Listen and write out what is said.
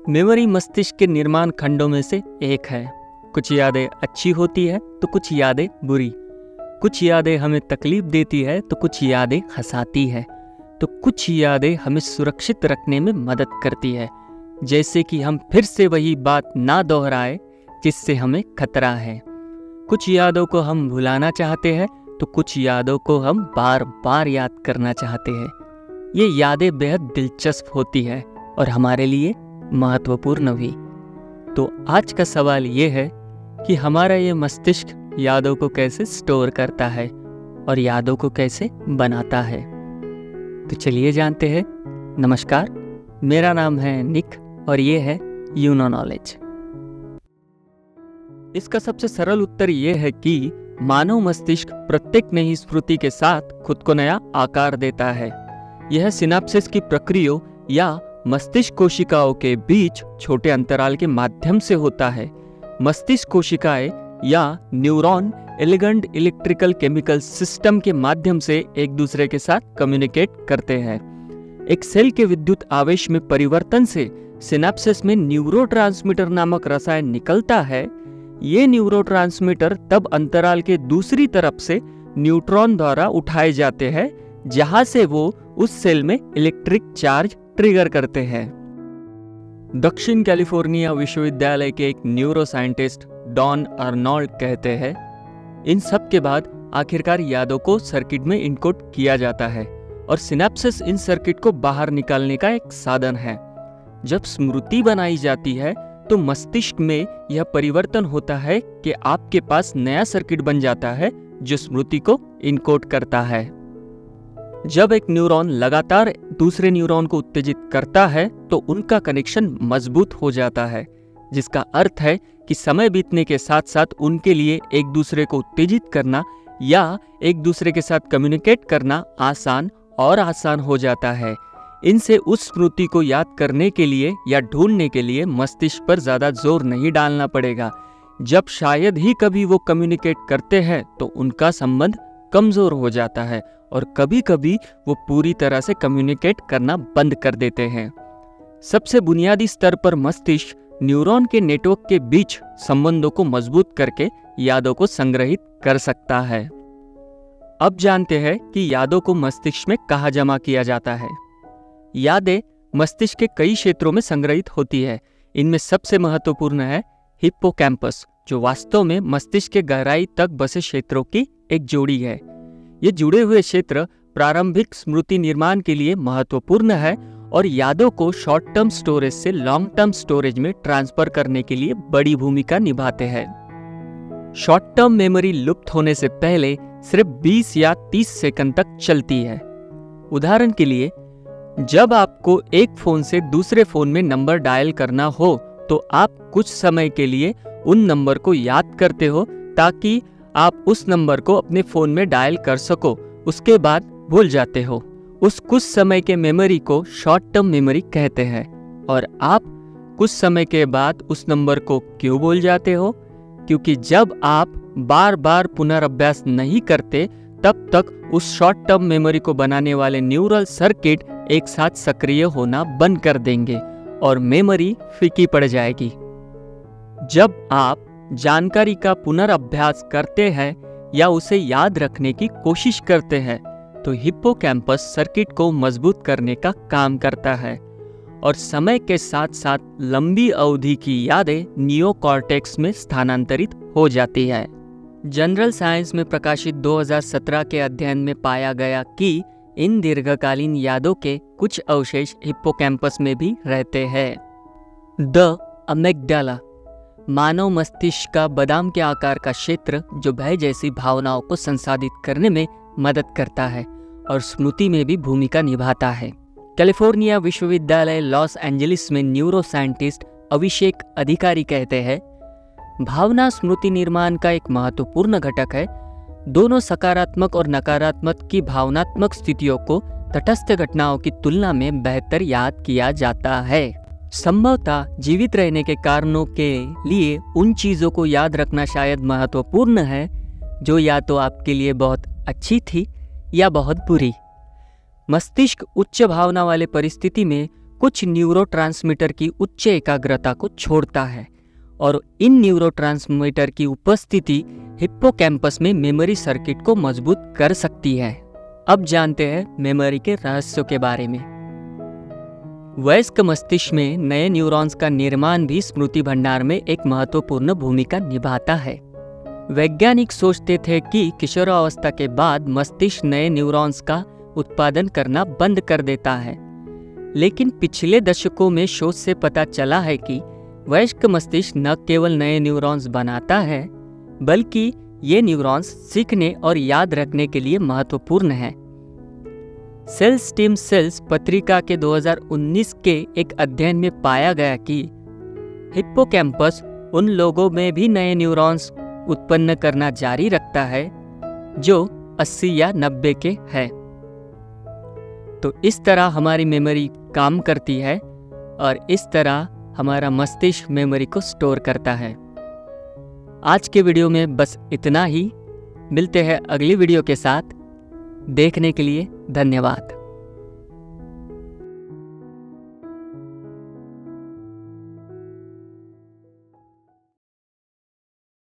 Memory मस्तिष्क के निर्माण खंडों में से एक है। कुछ यादें अच्छी होती है तो कुछ यादें बुरी, कुछ यादें हमें तकलीफ देती है तो कुछ यादें हंसाती है, तो कुछ यादें हमें सुरक्षित रखने में मदद करती है, जैसे कि हम फिर से वही बात ना दोहराए जिससे हमें खतरा है। कुछ यादों को हम भुलाना चाहते हैं तो कुछ यादों को हम बार बार याद करना चाहते हैं। ये यादें बेहद दिलचस्प होती है और हमारे लिए महत्वपूर्ण भी। तो आज का सवाल ये है कि हमारा ये मस्तिष्क यादों को कैसे स्टोर करता है और यादों को कैसे बनाता है। तो चलिए जानते हैं। नमस्कार, मेरा नाम है निक और ये है यू नो नॉलेज। इसका सबसे सरल उत्तर ये है कि मानव मस्तिष्क प्रत्येक नई स्मृति के साथ खुद को नया आकार देता है। यह सिनेप्सिस की प्रक्रिया या मस्तिष्क कोशिकाओं के बीच छोटे अंतराल के माध्यम से होता है। मस्तिष्क कोशिकाएं या neuron elegant electrical chemical system के माध्यम से एक दूसरे के साथ कम्युनिकेट करते हैं। एक सेल के विद्युत आवेश में परिवर्तन से सिनेप्सिस में न्यूरोट्रांसमीटर नामक रसायन निकलता है। ये न्यूरोट्रांसमीटर तब अंतराल के दूसरी तरफ से न्यूट्रॉन द्वारा उठाए जाते हैं, जहां से वो उस सेल में इलेक्ट्रिक चार्ज ट्रिगर करते हैं। दक्षिण कैलिफोर्निया विश्वविद्यालय के एक न्यूरो साइंटिस्ट डॉन अर्नोल्ड कहते हैं, इन सब के बाद आखिरकार यादों को सर्किट में इनकोड किया जाता है और सिनेप्सिस इन सर्किट को बाहर निकालने का एक साधन है। जब स्मृति बनाई जाती है तो मस्तिष्क में यह परिवर्तन होता है कि आपके पास नया सर्किट बन जाता है जो स्मृति को इनकोड करता है। जब एक न्यूरॉन लगातार दूसरे न्यूरॉन को उत्तेजित करता है तो उनका कनेक्शन मजबूत हो जाता है, जिसका अर्थ है कि समय बीतने के साथ साथ उनके लिए एक दूसरे को उत्तेजित करना या एक दूसरे के साथ कम्युनिकेट करना आसान और आसान हो जाता है। इनसे उस स्मृति को याद करने के लिए या ढूंढने के लिए मस्तिष्क पर ज्यादा जोर नहीं डालना पड़ेगा। जब शायद ही कभी वो कम्युनिकेट करते हैं तो उनका संबंध कमजोर हो जाता है और कभी कभी वो पूरी तरह से कम्युनिकेट करना बंद कर देते हैं। सबसे बुनियादी स्तर पर मस्तिष्क न्यूरॉन के नेटवर्क के बीच संबंधों को मजबूत करके यादों को संग्रहित कर सकता है। अब जानते हैं कि यादों को मस्तिष्क में कहाँ जमा किया जाता है। यादें मस्तिष्क के कई क्षेत्रों में संग्रहित होती है। इनमें सबसे महत्वपूर्ण है हिप्पोकैम्पस, जो वास्तव में मस्तिष्क के गहराई तक बसे क्षेत्रों की एक जोड़ी है। ये जुड़े हुए क्षेत्र प्रारंभिक स्मृति निर्माण के लिए महत्वपूर्ण है और यादों को शॉर्ट टर्म स्टोरेज से लॉन्ग टर्म स्टोरेज में ट्रांसफर करने के लिए बड़ी भूमिका निभाते हैं। शॉर्ट टर्म मेमोरी लुप्त होने से पहले सिर्फ 20 या 30 सेकंड तक चलती है। उदाहरण के लिए, जब आपको एक फोन से दूसरे फोन में नंबर डायल करना हो तो आप कुछ समय के लिए उन नंबर को याद करते हो ताकि आप उस नंबर को अपने फोन में डायल कर सको, उसके बाद भूल जाते हो। उस कुछ समय के मेमोरी को शॉर्ट टर्म मेमोरी कहते हैं। और आप कुछ समय के बाद उस नंबर को क्यों भूल जाते हो? क्योंकि जब आप बार बार पुनर्अभ्यास नहीं करते तब तक उस शॉर्ट टर्म मेमोरी को बनाने वाले न्यूरल सर्किट एक साथ सक्रिय होना बंद कर देंगे और मेमोरी फीकी पड़ जाएगी। जब आप जानकारी का पुनर्अभ्यास करते हैं या उसे याद रखने की कोशिश करते हैं तो हिप्पोकैम्पस सर्किट को मजबूत करने का काम करता है और समय के साथ साथ लंबी अवधि की यादें नियोकॉर्टेक्स में स्थानांतरित हो जाती है। जनरल साइंस में प्रकाशित 2017 के अध्ययन में पाया गया कि इन दीर्घकालीन यादों के कुछ अवशेष हिप्पोकैम्पस में भी रहते हैं। द अमिग्डाला मानव मस्तिष्क का बादाम के आकार का क्षेत्र जो भय जैसी भावनाओं को संसाधित करने में मदद करता है और स्मृति में भी भूमिका निभाता है। कैलिफोर्निया विश्वविद्यालय लॉस एंजलिस में न्यूरो साइंटिस्ट अभिषेक अधिकारी कहते हैं, भावना स्मृति निर्माण का एक महत्वपूर्ण घटक है। दोनों सकारात्मक और नकारात्मक की भावनात्मक स्थितियों को तटस्थ घटनाओं की तुलना में बेहतर याद किया जाता है। संभवतः जीवित रहने के कारणों के लिए उन चीजों को याद रखना शायद महत्वपूर्ण है जो या तो आपके लिए बहुत अच्छी थी या बहुत बुरी। मस्तिष्क उच्च भावना वाले परिस्थिति में कुछ न्यूरोट्रांसमीटर की उच्च एकाग्रता को छोड़ता है और इन न्यूरोट्रांसमीटर की उपस्थिति हिप्पोकैम्पस में मेमोरी सर्किट को मजबूत कर सकती है। अब जानते हैं मेमोरी के रहस्यों के बारे में। वयस्क मस्तिष्क में नए न्यूरॉन्स का निर्माण भी स्मृति भंडार में एक महत्वपूर्ण भूमिका निभाता है। वैज्ञानिक सोचते थे कि किशोरावस्था के बाद मस्तिष्क नए न्यूरॉन्स का उत्पादन करना बंद कर देता है, लेकिन पिछले दशकों में शोध से पता चला है कि वयस्क मस्तिष्क न केवल नए न्यूरॉन्स बनाता है, बल्कि ये न्यूरॉन्स सीखने और याद रखने के लिए महत्वपूर्ण हैं। सेल स्टेम सेल्स पत्रिका के 2019 के एक अध्ययन में पाया गया कि हिप्पोकैम्पस उन लोगों में भी नए न्यूरॉन्स उत्पन्न करना जारी रखता है जो 80 या 90 के हैं। तो इस तरह हमारी मेमोरी काम करती है और इस तरह हमारा मस्तिष्क मेमोरी को स्टोर करता है। आज के वीडियो में बस इतना ही। मिलते हैं अगली वीडियो के साथ। देखने के लिए धन्यवाद।